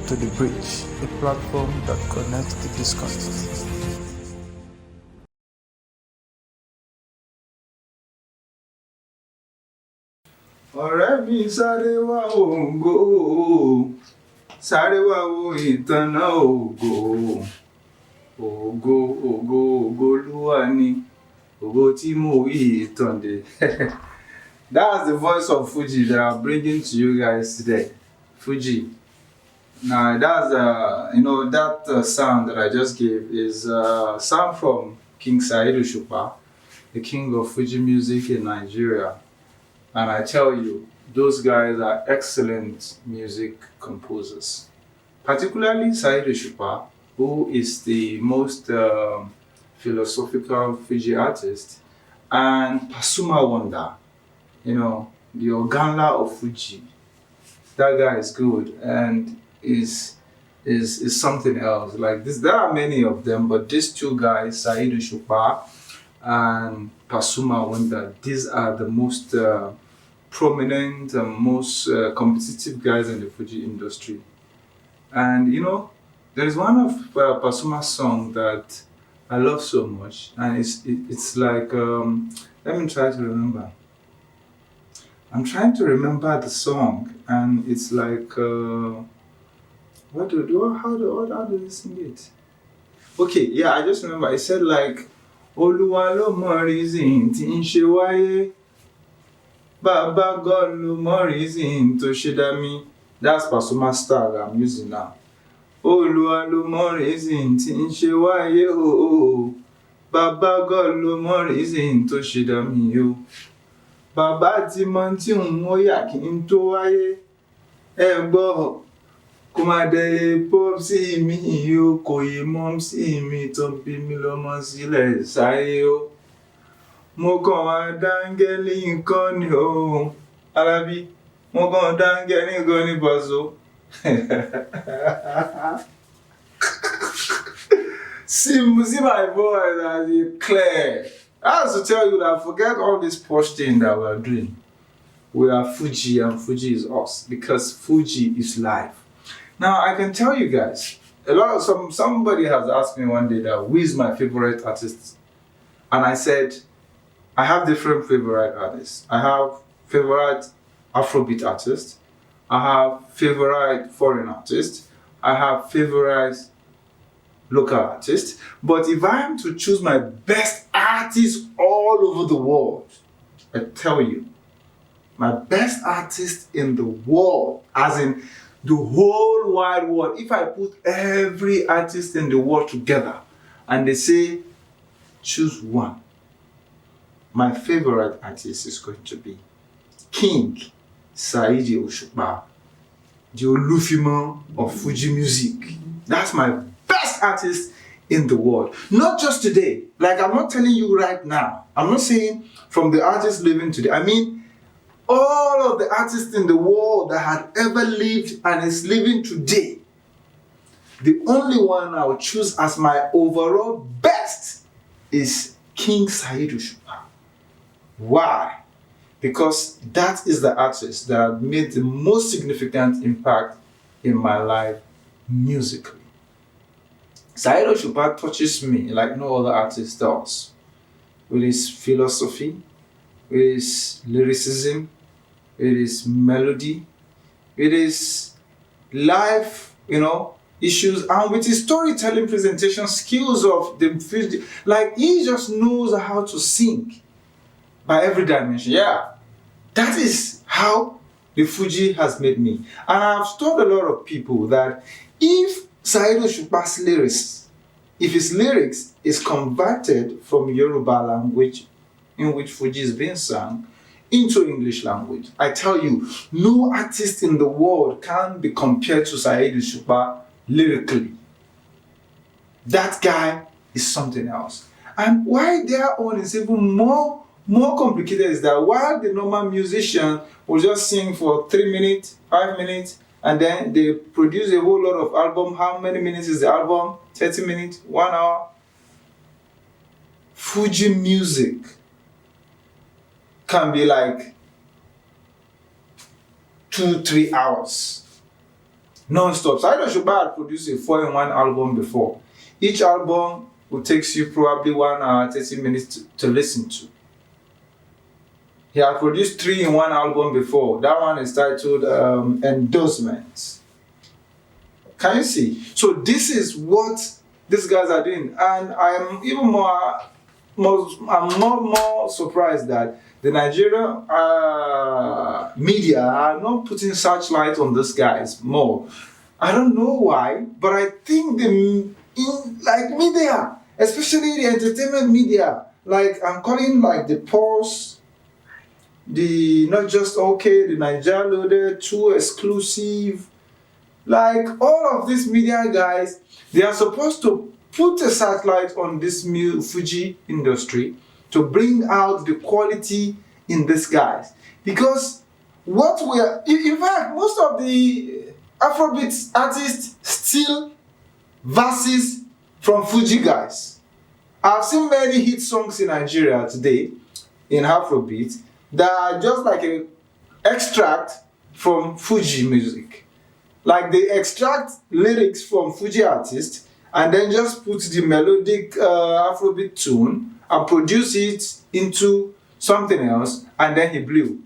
to The Bridge, a platform that connects the disconnected. Ọ̀rẹ́ mi sáré wá ògo, sáré wá wo ìtànná ògo, ògo ògo ògo Olúwa ni, ògo tí mo wí ìtàn dé. That's the voice of Fuji that I'm bringing to you guys today. Fuji. Now that's that sound that I just gave is a sound from King Saheed Òṣùpá, the king of Fuji music in Nigeria. And I tell you, those guys are excellent music composers. Particularly Saheed Òṣùpá, who is the most philosophical Fuji artist, and Pasuma Wonder, the Organla of Fuji. That guy is good and is something else. Like this, there are many of them, but these two guys, Saheed Òṣùpá and Pasuma Wonder, these are the most prominent and most competitive guys in the Fuji industry. And there is one of Pasuma's song that I love so much, and it's like let me try to remember. I'm trying to remember the song, and it's like how do you sing it? Okay, yeah, I just remember. It said like Olúwa ló mọ reason tí ń ṣe wáyé, Baba God ló mọ reason tó ṣe dá mi. That's Pasuma's style I'm using now. Olúwa ló mọ reason tí ń ṣe wáyé o, Baba God ló mọ reason tó ṣe dá mi o. Bàbá ti mọ tí ó yà kí n tó wáyé, ẹ gbọ́ kó má dé popsi mi o, kò yé mọ́msí mi tó bí mi lọ́mọ sílẹ̀ sáyé o. Mo kàn wá dáńgẹ́lì nǹkan ni o, Alábí, mo kàn dáńgẹ́lì nǹkan ni Paso. See my voice as it clear. I have to tell you that forget all this posh thing that we are doing. We are Fuji and Fuji is us because Fuji is life. Now I can tell you guys, somebody has asked me one day that who is my favorite artist, and I said I have different favorite artists. I have favorite Afrobeat artists, I have favorite foreign artists, I have favorite local artists. But if I am to choose my best artist all over the world, I tell you, my best artist in the world, as in the whole wide world, if I put every artist in the world together and they say, choose one, my favorite artist is going to be King Saheed Òṣùpá, the Olufimo of Fuji music. That's my best artist in the world. Not just today. Like, I'm not telling you right now. I'm not saying from the artists living today. I mean, all of the artists in the world that had ever lived and is living today. The only one I would choose as my overall best is King Saheed Òṣùpá. Why? Because that is the artist that made the most significant impact in my life musically. Saheed Òṣùpá touches me like no other artist does, with his philosophy, with his lyricism, with his melody, with his life, issues, and with his storytelling presentation skills of the Fuji. Like, he just knows how to sing by every dimension. Yeah, that is how the Fuji has made me. And I've told a lot of people that if Saheed Òṣùpá's lyrics, if his lyrics is converted from Yoruba language, in which Fuji is being sung, into English language, I tell you, no artist in the world can be compared to Saheed Òṣùpá lyrically. That guy is something else. And why their own is even more complicated is that while the normal musician will just sing for 3 minutes, 5 minutes, and then they produce a whole lot of album. How many minutes is the album? 30 minutes? 1 hour? Fuji music can be like 2-3 hours. non-stop. Saheed Osupa had produced a 4-in-1 album before. Each album will take you probably 1 hour, 30 minutes to listen to. He had produced 3-in-1 album before. That one is titled Endorsements. Can you see? So this is what these guys are doing, and I'm even more surprised that the Nigerian media are not putting such light on these guys more. I don't know why, but I think like media, especially the entertainment media, like I'm calling like the Pulse, the Not Just Okay, the Nigeria Loaded, Too Exclusive, like all of these media guys, they are supposed to put a satellite on this Fuji industry to bring out the quality in these guys. Because what we are, in fact, most of the Afrobeats artists steal verses from Fuji guys. I've seen many hit songs in Nigeria today in Afrobeat that are just like an extract from Fuji music. Like they extract lyrics from Fuji artists and then just put the melodic Afrobeat tune and produce it into something else, and then he blew.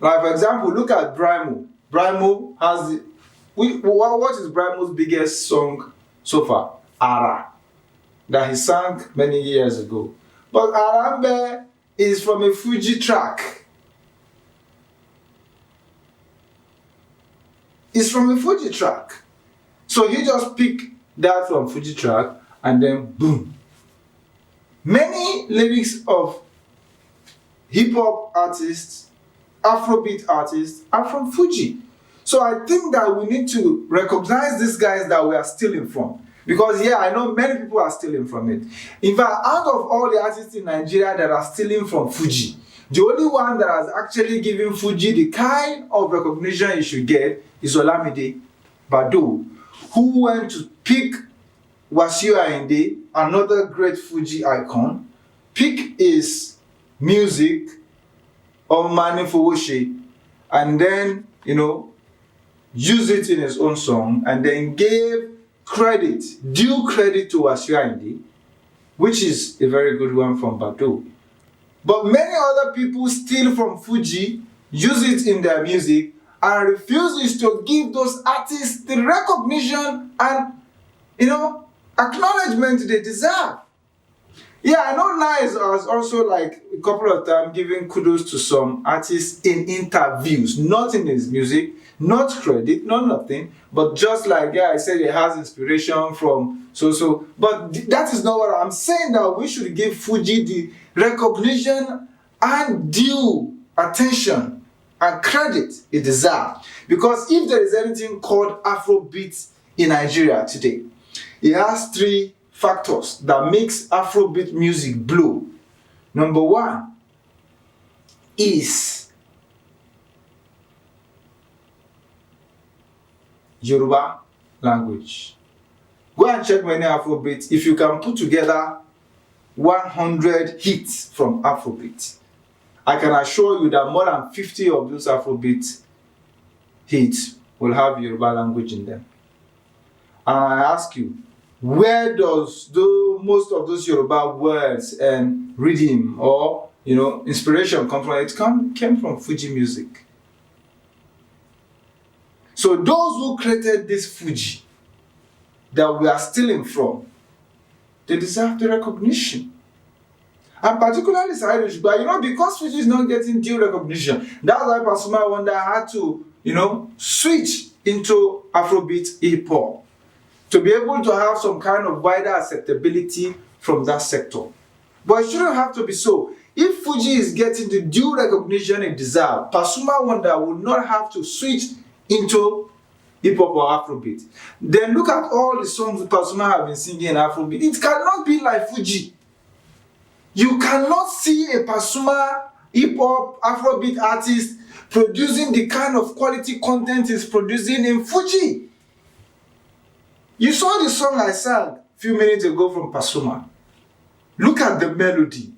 Like for example, look at Brymo. Brymo has what is Brymo's biggest song so far? Ara, that he sang many years ago. But Arambe is from a Fuji track. It's from a Fuji track. So he just picked that from Fuji track and then boom. Many lyrics of hip-hop artists, Afrobeat artists are from Fuji. So I think that we need to recognize these guys that we are stealing from. Because yeah, I know many people are stealing from it. In fact, out of all the artists in Nigeria that are stealing from Fuji, the only one that has actually given Fuji the kind of recognition it should get is Olamide Bado, who went to pick Wasiu Ayinde, another great Fuji icon, pick his music on Mani Fowoshe, and then, use it in his own song, and then gave due credit to Wasiu Ayinde, which is a very good one from Bado. But many other people steal from Fuji, use it in their music, and refuses to give those artists the recognition and, acknowledgement they deserve. Yeah, I know Nice has also like a couple of times given kudos to some artists in interviews, not in his music, not credit, not nothing, but just like, I said he has inspiration from so. But that is not what I'm saying, that we should give Fuji the recognition and due attention and credit it deserves. Because if there is anything called Afrobeat in Nigeria today, it has 3 factors that makes Afrobeat music blow. Number 1 is Yoruba language. Go and check many Afrobeats. If you can put together 100 hits from Afrobeat, I can assure you that more than 50 of those Afrobeat hits will have Yoruba language in them. And I ask you, where does most of those Yoruba words and rhythm or inspiration come from? It came from Fuji music. So those who created this Fuji that we are stealing from, they deserve the recognition. And particularly Saheed Osupa, because Fuji is not getting due recognition, that's why Pasuma Wonder had to, switch into Afrobeat hip hop to be able to have some kind of wider acceptability from that sector. But it shouldn't have to be so. If Fuji is getting the due recognition it deserves, Pasuma Wonder would not have to switch into hip hop or Afrobeat. Then look at all the songs Pasuma have been singing in Afrobeat. It cannot be like Fuji. You cannot see a Pasuma hip hop Afrobeat artist producing the kind of quality content he's producing in Fuji. You saw the song I sang a few minutes ago from Pasuma. Look at the melody.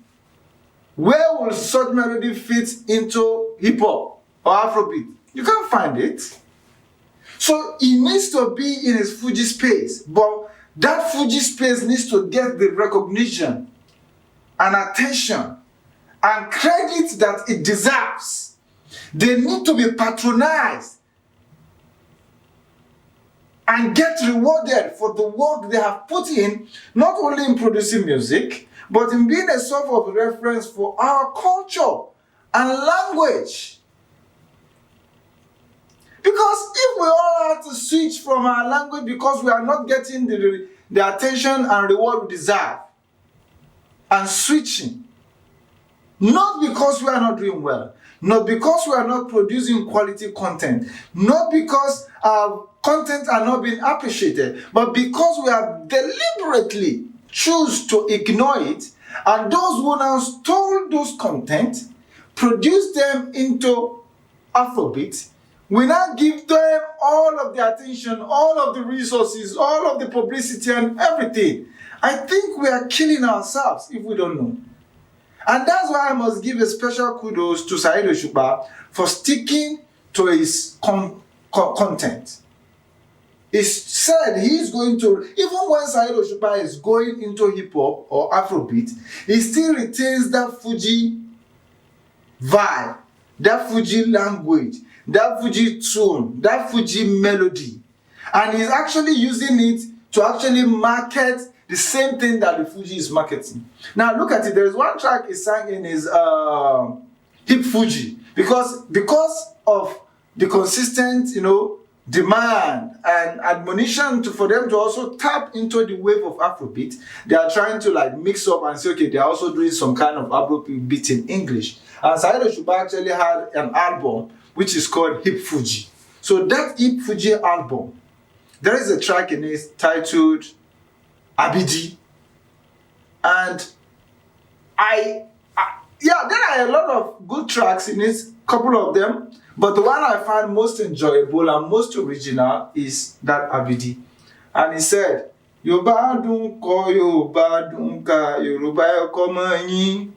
Where will such melody fit into hip hop or Afrobeat? You can't find it. So he needs to be in his Fuji space, but that Fuji space needs to get the recognition and attention and credit that it deserves. They need to be patronized and get rewarded for the work they have put in, not only in producing music, but in being a sort of reference for our culture and language. Because if we all have to switch from our language because we are not getting the attention and reward we deserve, and switching, not because we are not doing well, not because we are not producing quality content, not because our content are not being appreciated, but because we have deliberately choose to ignore it, and those who now stole those content, produce them into Afrobeats, we now give them all of the attention, all of the resources, all of the publicity and everything. I think we are killing ourselves if we don't know. And that's why I must give a special kudos to Saheed Osupa for sticking to his content. He said he's going to, even when Saheed Osupa is going into hip-hop or Afrobeat, he still retains that Fuji vibe, that Fuji language, that Fuji tune, that Fuji melody. And he's actually using it to actually market the same thing that the Fuji is marketing. Now look at it, there is one track he sang in his Hip Fuji. Because of the consistent, demand and admonition for them to also tap into the wave of Afrobeat, they are trying to mix up and say, okay, they are also doing some kind of Afrobeat in English. And Saheed Osupa actually had an album which is called Hip Fuji. So that Hip Fuji album, there is a track in it titled Abidi. And there are a lot of good tracks in it, couple of them, but the one I find most enjoyable and most original is that Abidi. And he said, Yoruba dun ko, Yoruba dun ka, Yoruba ko mọ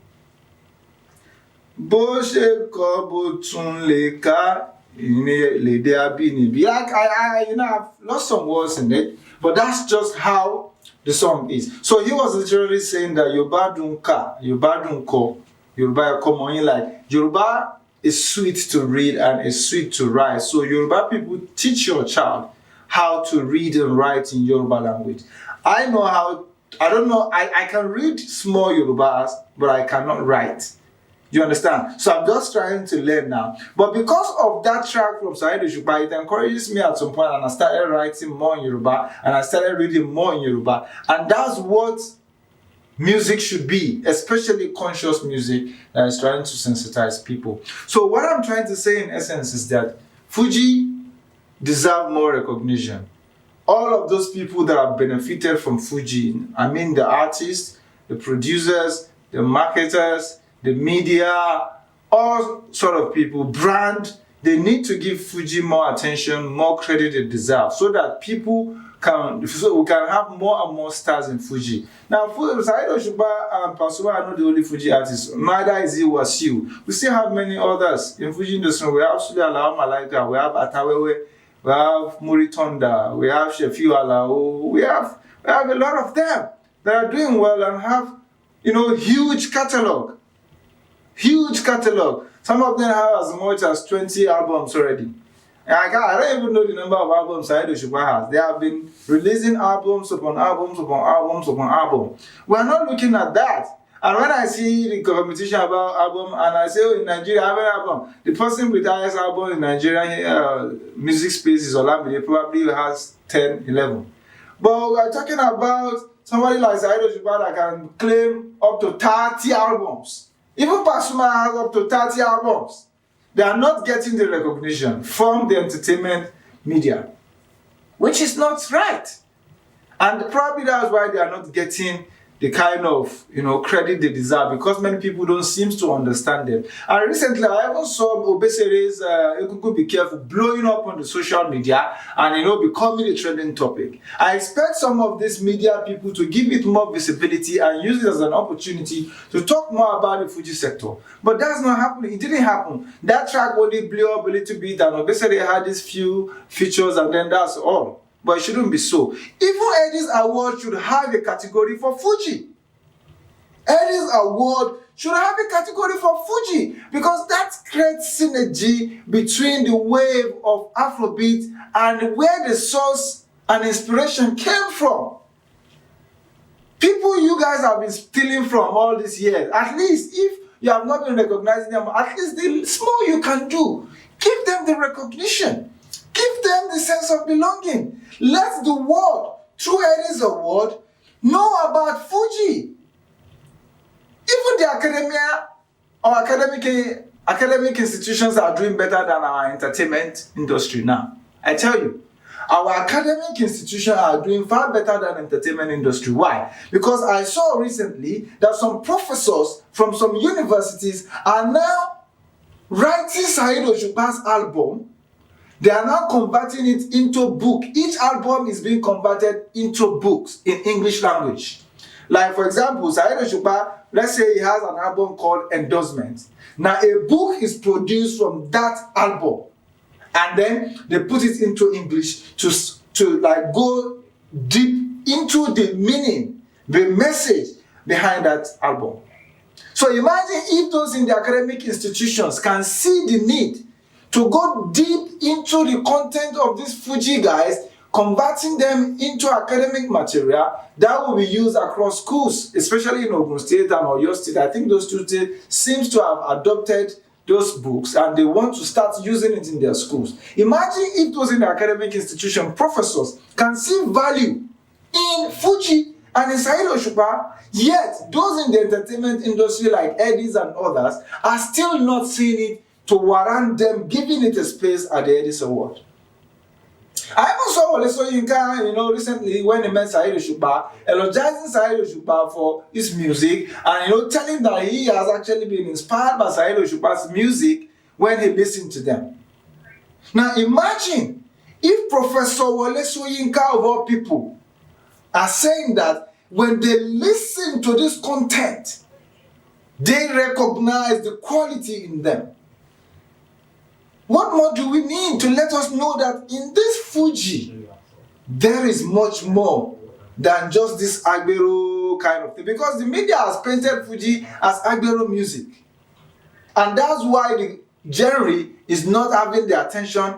bó ṣe kọ bó tún lè ká lédè abínibí. I've lost some words in it, but that's just how the song is. So he was literally saying that Yoruba dun ka, Yoruba dun ko, Yoruba ko mọ Yoruba is sweet to read and is sweet to write. So Yoruba people, teach your child how to read and write in Yoruba language. I can read small Yorubas, but I cannot write. You understand? So I'm just trying to learn now. But because of that track from Saheed Osupa, it encourages me at some point, and I started writing more in Yoruba, and I started reading more in Yoruba. And that's what music should be, especially conscious music that is trying to sensitize people. So what I'm trying to say in essence is that Fuji deserve more recognition. All of those people that have benefited from Fuji, I mean the artists, the producers, the marketers, the media, all sort of people, brand, they need to give Fuji more attention, more credit it deserves, so that we can have more and more stars in Fuji. Now, Saheed Osupa and Pasuma are not the only Fuji artists. Neither is it Wasiu. We still have many others in Fuji industry. We have Sule Alao Malaika, we have Atawewe, we have Muritonda, we have Shefiu Alao, we have a lot of them that are doing well and have, huge catalog. Huge catalog. Some of them have as much as 20 albums already. I don't even know the number of albums Saheed Osupa has. They have been releasing albums upon albums upon albums upon album. We are not looking at that. And when I see the competition about album, and I say, in Nigeria, I have an album. The person with the highest album in Nigerian music space is Olamide, probably has 10, 11. But we are talking about somebody like Saheed Osupa that can claim up to 30 albums. Even Pasuma has up to 30 albums. They are not getting the recognition from the entertainment media, which is not right. And probably that's why they are not getting the kind of credit they deserve, because many people don't seem to understand them. And recently I even saw Obesere's Egungun Be Careful blowing up on the social media and becoming a trending topic. I expect some of these media people to give it more visibility and use it as an opportunity to talk more about the Fuji sector. But that's not happening. It didn't happen. That track only blew up a little bit and Obesere had these few features and then that's all. But it shouldn't be so. Even Eddie's Award should have a category for Fuji. Eddie's Award should have a category for Fuji, because that creates synergy between the wave of Afrobeat and where the source and inspiration came from. People you guys have been stealing from all these years, at least if you have not been recognizing them, at least the small you can do, give them the recognition. Give them the sense of belonging. Let the world, through Eddie's Award, know about Fuji. Even the academia or academic institutions are doing better than our entertainment industry now. I tell you, our academic institutions are doing far better than entertainment industry. Why? Because I saw recently that some professors from some universities are now writing Saheed Osupa's album. They are now converting it into book. Each album is being converted into books in English language. Like for example, Saheed Osupa, let's say he has an album called Endorsement. Now a book is produced from that album, and then they put it into English to like go deep into the meaning, the message behind that album. So imagine if those in the academic institutions can see the need to go deep into the content of these Fuji guys, converting them into academic material that will be used across schools, especially in Ogun State and Oyo State. I think those two states seems to have adopted those books and they want to start using it in their schools. Imagine if those in the academic institution professors can see value in Fuji and in Saheed Osupa, yet those in the entertainment industry like Eddie's and others are still not seeing it to warrant them giving it a space at the Eddie's Award. I even saw Wole Soyinka, recently when he met Saheed Osupa, elogizing Saheed Osupa for his music and telling that he has actually been inspired by Saheed Osupa's music when he listened to them. Now imagine if Professor Wole Soyinka of all people are saying that when they listen to this content, they recognize the quality in them. What more do we need to let us know that in this Fuji, there is much more than just this Agbero kind of thing? Because the media has painted Fuji as Agbero music. And that's why the genre is not having the attention